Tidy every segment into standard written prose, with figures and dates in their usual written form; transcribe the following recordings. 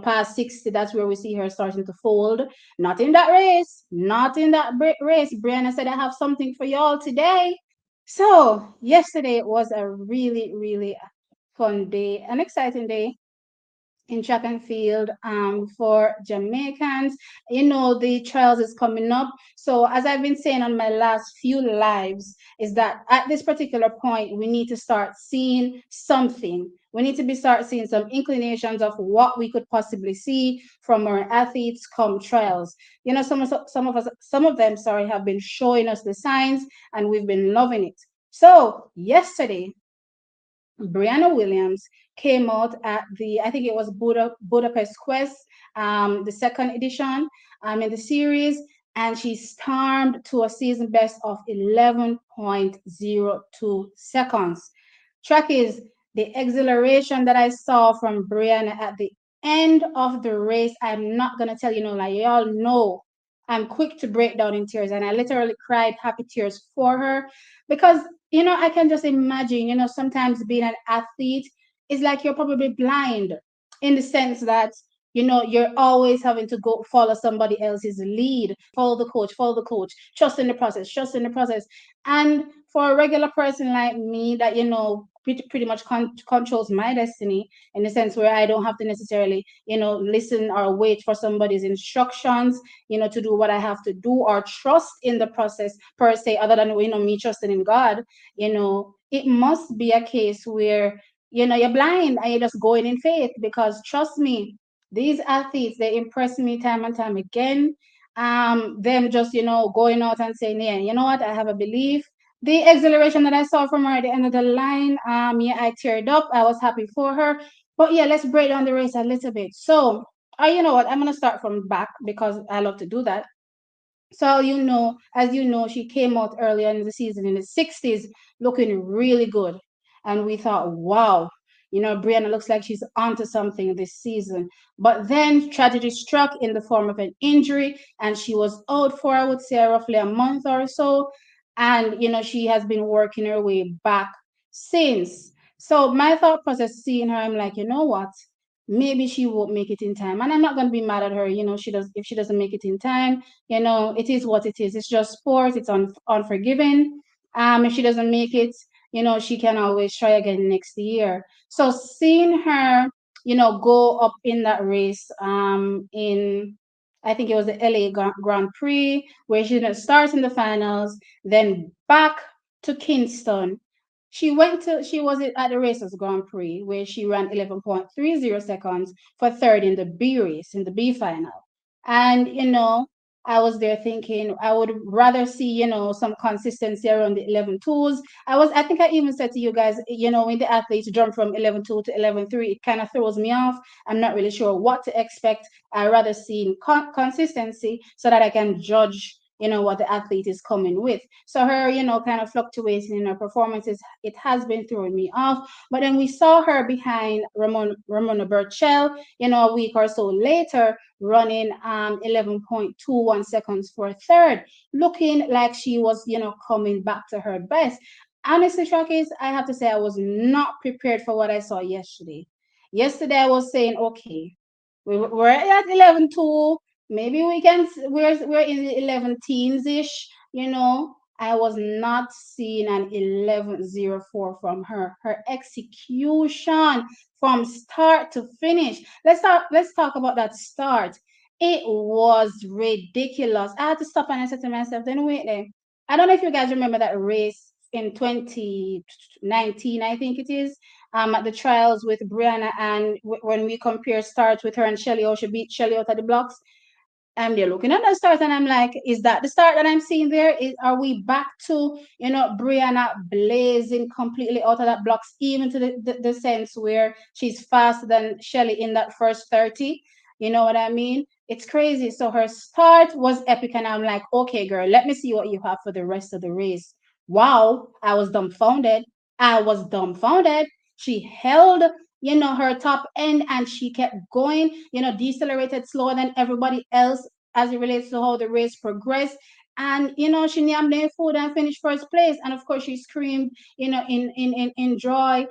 past 60, that's where we see her starting to fold. Not in that race, not in that race. Brianna said, I have something for y'all today. So, yesterday was a really, really fun day, an exciting day in track and field for Jamaicans. The trials is coming up. So as I've been saying on my last few lives, is that at this particular point, we need to start seeing something. We need to start seeing some inclinations of what we could possibly see from our athletes come trials. Some of them, sorry, have been showing us the signs, and we've been loving it. So yesterday, Brianna Williams came out at I think it was Budapest Quest, the second edition in the series, and she stormed to a season best of 11.02 seconds. Track is the exhilaration that I saw from Brianna at the end of the race. I'm not going to tell you, like y'all know, I'm quick to break down in tears, and I literally cried happy tears for her because I can just imagine, sometimes being an athlete is like you're probably blind in the sense that, you're always having to go follow somebody else's lead, follow the coach, trust in the process, trust in the process. And for a regular person like me that, pretty much controls my destiny in the sense where I don't have to necessarily, listen or wait for somebody's instructions, to do what I have to do or trust in the process per se, other than, me trusting in God, it must be a case where, you're blind and you're just going in faith because trust me, these athletes, they impress me time and time again. Them just, going out and saying, yeah, you know what, I have a belief. The exhilaration that I saw from her at the end of the line, yeah, I teared up. I was happy for her. But yeah, let's break down the race a little bit. So, you know what, I'm gonna start from back because I love to do that. So, as you know, she came out earlier in the season in the 60s looking really good. And we thought, wow, Brianna looks like she's onto something this season. But then tragedy struck in the form of an injury, and she was out for, I would say, roughly a month or so. And, she has been working her way back since. So my thought process seeing her, I'm like, you know what? Maybe she won't make it in time. And I'm not going to be mad at her. She does, if she doesn't make it in time, it is what it is. It's just sport. It's unforgiving. If she doesn't make it, she can always try again next year. So seeing her, go up in that race, in I think it was the LA Grand Prix, where she starts in the finals, then back to Kingston. She was at the Racers Grand Prix, where she ran 11.30 seconds for third in the B race, in the B final. And, I was there thinking I would rather see, some consistency around the 11.2s. I think I even said to you guys, when the athletes jump from 11.2 to 11.3, it kind of throws me off. I'm not really sure what to expect. I rather see consistency so that I can judge, what the athlete is coming with. So her, kind of fluctuating in her performances, it has been throwing me off. But then we saw her behind Ramona Burchell, a week or so later, running 11.21 seconds for third, looking like she was, coming back to her best. Honestly, Shakis, I have to say I was not prepared for what I saw yesterday. Yesterday I was saying, okay, we're at 11.2. Maybe we're in the 11 teens ish, I was not seeing an 11.04 from her. Her execution from start to finish. Let's talk about that start. It was ridiculous. I had to stop and I said to myself, then wait there. I don't know if you guys remember that race in 2019, I think it is, at the trials with Brianna, and when we compare starts with her and Shelly, how she beat Shelly out of the blocks. I'm there looking at the start and I'm like, is that the start that I'm seeing there? Are we back to, Brianna blazing completely out of that blocks, even to the sense where she's faster than Shelly in that first 30? You know what I mean? It's crazy. So her start was epic, and I'm like, okay, girl, let me see what you have for the rest of the race. Wow, I was dumbfounded. I was dumbfounded. She held, her top end, and she kept going, decelerated slower than everybody else as it relates to how the race progressed. And she named their food and finished first place. And of course, she screamed, in joy,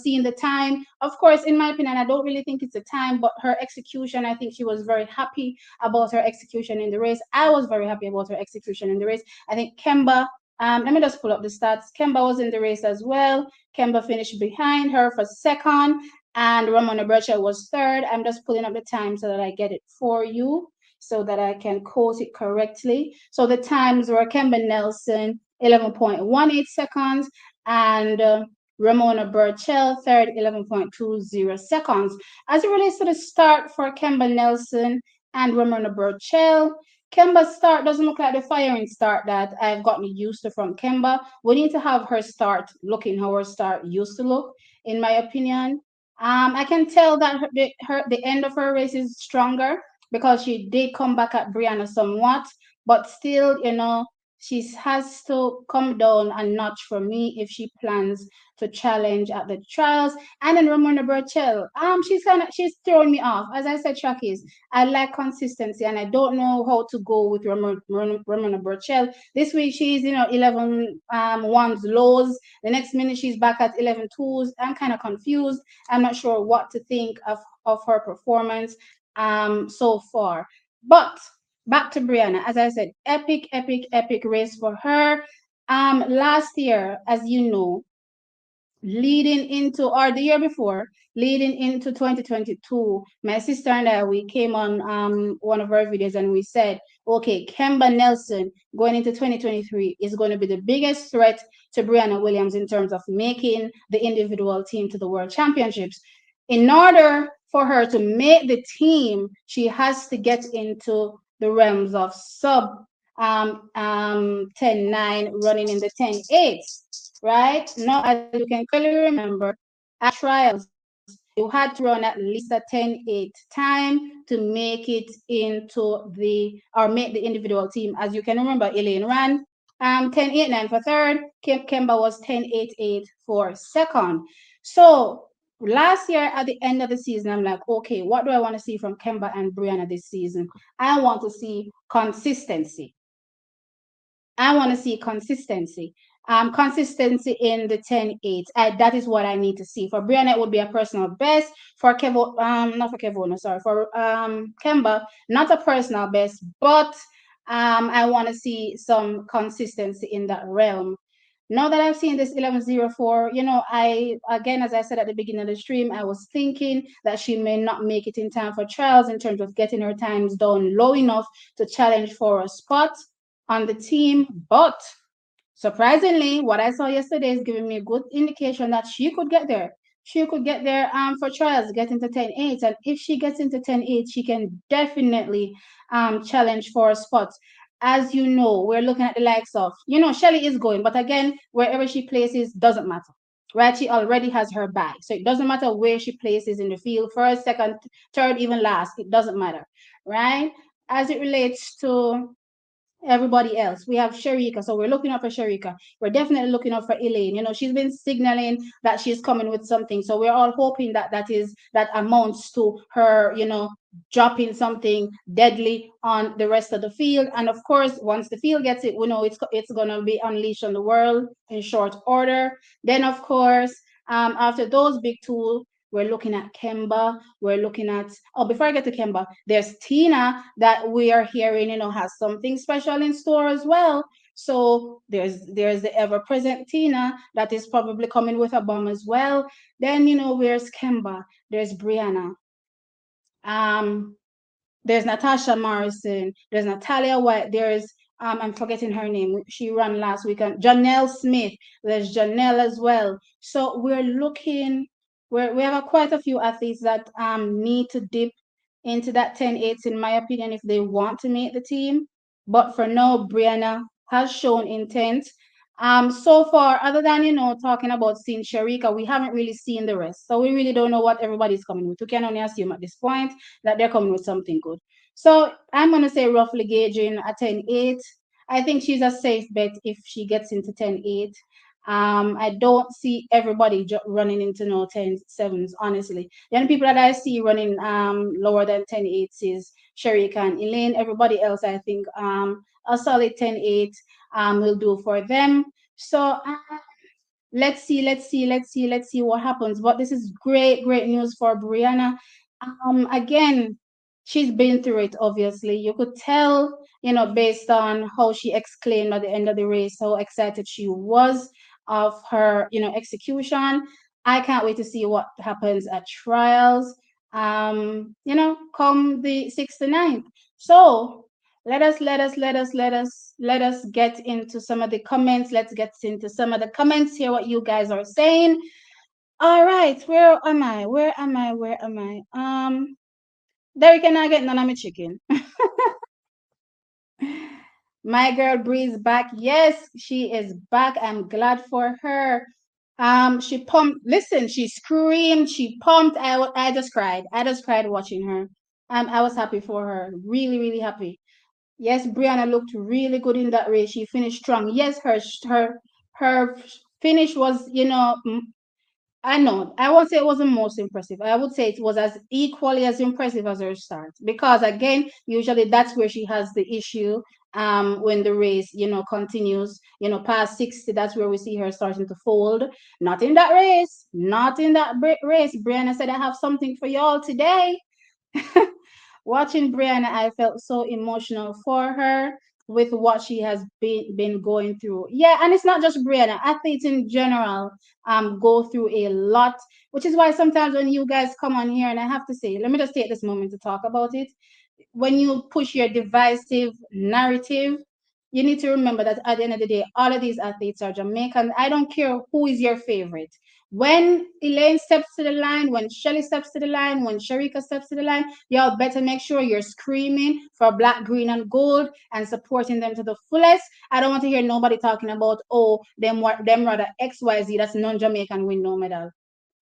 seeing the time. Of course, in my opinion, I don't really think it's a time, but her execution, I think she was very happy about her execution in the race. I was very happy about her execution in the race. I think Kemba, let me just pull up the stats. Kemba was in the race as well. Kemba finished behind her for second, and Ramona Birchall was third. I'm just pulling up the time so that I get it for you, so that I can quote it correctly. So the times were Kemba Nelson, 11.18 seconds, and Ramona Birchall, third, 11.20 seconds. As it relates to the start for Kemba Nelson and Ramona Birchall, Kemba's start doesn't look like the firing start that I've gotten used to from Kemba. We need to have her start looking how her start used to look, in my opinion. I can tell that the end of her race is stronger because she did come back at Brianna somewhat, but still, she has to come down a notch for me if she plans to challenge at the trials. And then Ramona Burchell, she's throwing me off. As I said, Shakis, I like consistency, and I don't know how to go with Ramona Burchell. This week she's 11 ones lows. The next minute she's back at 11 twos. I'm kind of confused. I'm not sure what to think of her performance so far. But back to Brianna, as I said, epic, epic, epic race for her. Last year, as you know, leading into, or the year before, leading into 2022, my sister and I, we came on one of our videos and we said, okay, Kemba Nelson going into 2023 is going to be the biggest threat to Brianna Williams in terms of making the individual team to the World Championships. In order for her to make the team, she has to get into the realms of sub 10-9, running in the 10-8, right? Now, as you can clearly remember, at trials, you had to run at least a 10-8 time to make it into or make the individual team. As you can remember, Elaine ran 10-8-9 for third. Kemba was 10-8-8 for second. So last year at the end of the season, I'm like, okay, what do I want to see from Kemba and Brianna this season? I want to see consistency. I want to see consistency. Consistency in the 10-8. That is what I need to see. For Brianna, it would be a personal best. For Kevo, not for Kevo, no, sorry. For Kemba, not a personal best, but I want to see some consistency in that realm. Now that I've seen this 11:04, again, as I said at the beginning of the stream, I was thinking that she may not make it in time for trials in terms of getting her times down low enough to challenge for a spot on the team. But surprisingly, what I saw yesterday is giving me a good indication that she could get there. She could get there for trials, get into 10-8. And if she gets into 10-8, she can definitely challenge for a spot. As you know, we're looking at the likes of, Shelly is going, but again, wherever she places doesn't matter. Right? She already has her bag. So it doesn't matter where she places in the field, first, second, third, even last. It doesn't matter. Right? As it relates to everybody else. We have Sharika, so we're looking up for Sharika. We're definitely looking up for Elaine. She's been signaling that she's coming with something. So we're all hoping that amounts to her, dropping something deadly on the rest of the field. And of course, once the field gets it, we know it's gonna be unleashed on the world in short order. Then of course, after those big two, we're looking at Kemba. We're looking at, before I get to Kemba, there's Tina that we are hearing, has something special in store as well. So there's the ever-present Tina that is probably coming with a bomb as well. Then, where's Kemba? There's Brianna. There's Natasha Morrison. There's Natalia White. There's I'm forgetting her name. She ran last weekend. Janelle Smith. There's Janelle as well. So we're looking. We have quite a few athletes that need to dip into that 10-8s, in my opinion, if they want to make the team. But for now, Brianna has shown intent. So far, other than talking about seeing Sharika, we haven't really seen the rest. So we really don't know what everybody's coming with. We can only assume at this point that they're coming with something good. So I'm gonna say roughly gauging a 10-8. I think she's a safe bet if she gets into 10-8. I don't see everybody running into no 10-7s, honestly. The only people that I see running lower than 10-8s is Sharika and Elaine. Everybody else, I think a solid 10-8 will do for them. So let's see what happens. But this is great news for Brianna. Again, she's been through it, obviously. You could tell, based on how she exclaimed at the end of the race, how excited she was of her, execution. I can't wait to see what happens at trials, come the 6th to 9th. So let us get into some of the comments. Let's get into some of the comments, hear what you guys are saying. All right, where am I? Derek and I get none of my chicken. My girl Bree's back. Yes, she is back. I'm glad for her. She pumped. Listen, she screamed. She pumped. I just cried. I just cried watching her. I was happy for her. Really, really happy. Yes, Brianna looked really good in that race. She finished strong. Yes, her finish was, I know. I won't say it was the most impressive. I would say it was as equally as impressive as her start. Because again, usually that's where she has the issue. When the race, continues, past 60, that's where we see her starting to fold. Not in that race. Not in that race. Brianna said, I have something for y'all today. Watching Brianna, I felt so emotional for her with what she has been going through. Yeah, and it's not just Brianna. Athletes in general go through a lot, which is why sometimes when you guys come on here, and I have to say, let me just take this moment to talk about it. When you push your divisive narrative, you need to remember that at the end of the day, all of these athletes are Jamaican. I don't care who is your favorite. When Elaine steps to the line, when Shelly steps to the line, when Sharika steps to the line, y'all better make sure you're screaming for black, green, and gold and supporting them to the fullest. I don't want to hear nobody talking about, oh, them rather XYZ, that's non-Jamaican win no medal.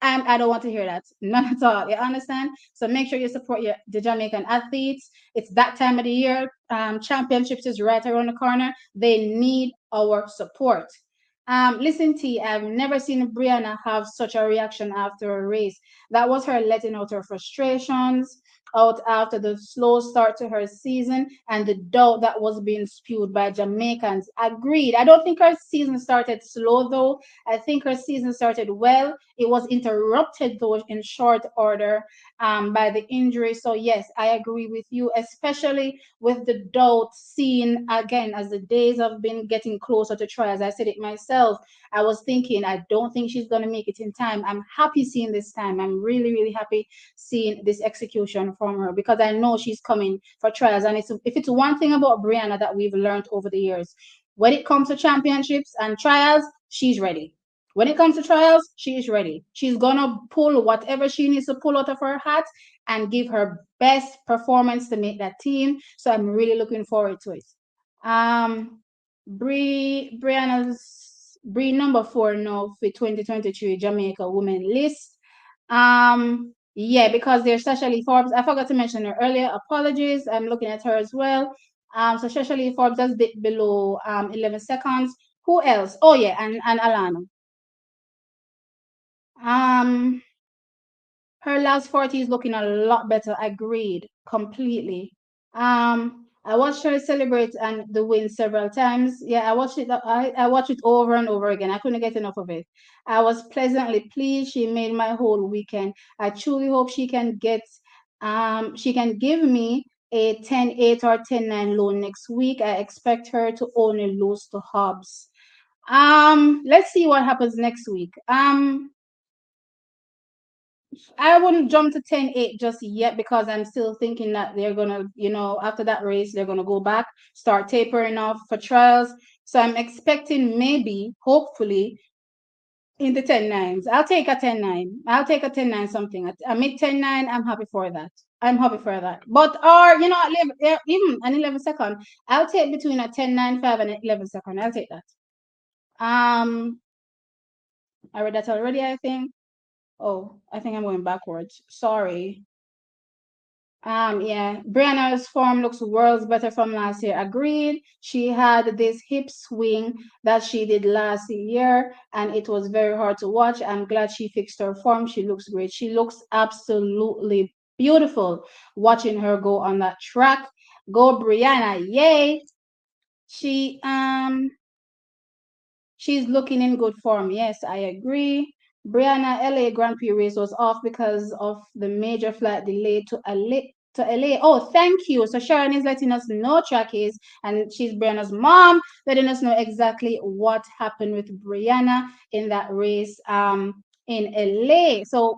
I don't want to hear that. None at all. You understand? So make sure you support the Jamaican athletes. It's that time of the year. Championships is right around the corner. They need our support. Listen, T, I've never seen Brianna have such a reaction after a race. That was her letting out her frustrations out after the slow start to her season and the doubt that was being spewed by Jamaicans. Agreed. I don't think her season started slow though. I think her season started well. It was interrupted though in short order by the injury. So yes, I agree with you, especially with the doubt seen again as the days have been getting closer to trials. I said it myself. I was thinking, I don't think she's going to make it in time. I'm happy seeing this time. I'm really, really happy seeing this execution from her because I know she's coming for trials. And if it's one thing about Brianna that we've learned over the years, when it comes to championships and trials, she's ready. When it comes to trials, she is ready. She's gonna pull whatever she needs to pull out of her hat and give her best performance to make that team. So I'm really looking forward to it. Um, Bree number 4 now for 2023 Jamaica women list. Yeah, because there's Sasha Forbes. I forgot to mention her earlier. Apologies. I'm looking at her as well. So Sasha Forbes does dip below 11 seconds. Who else? Oh yeah, and Alana. Um, her last 40 is looking a lot better. Agreed, completely. I watched her celebrate and the win several times. Yeah, I watched it. I watched it over and over again. I couldn't get enough of it. I was pleasantly pleased. She made my whole weekend. I truly hope she can give me a 10-8 or 10-9 loan next week. I expect her to only lose to Hobbs. Let's see what happens next week. I wouldn't jump to 10-8 just yet because I'm still thinking that they're gonna, after that race, they're gonna go back, start tapering off for trials. So I'm expecting maybe, hopefully, in the 10-9s. I'll take a 10-9. I'll take a 10-9 something. A mid 10-9, I'm happy for that. I'm happy for that. But or even an 11 second, I'll take between a 10-9-5 and an 11 second. I'll take that. I read that already, I think. Oh, I think I'm going backwards. Sorry. Yeah, Brianna's form looks worlds better from last year. Agreed. She had this hip swing that she did last year, and it was very hard to watch. I'm glad she fixed her form. She looks great. She looks absolutely beautiful watching her go on that track. Go Brianna, yay! She She's looking in good form. Yes, I agree. Brianna LA Grand Prix race was off because of the major flight delay to LA. Oh, thank you. So Sharon is letting us know track is, and she's Brianna's mom, letting us know exactly what happened with Brianna in that race in LA. So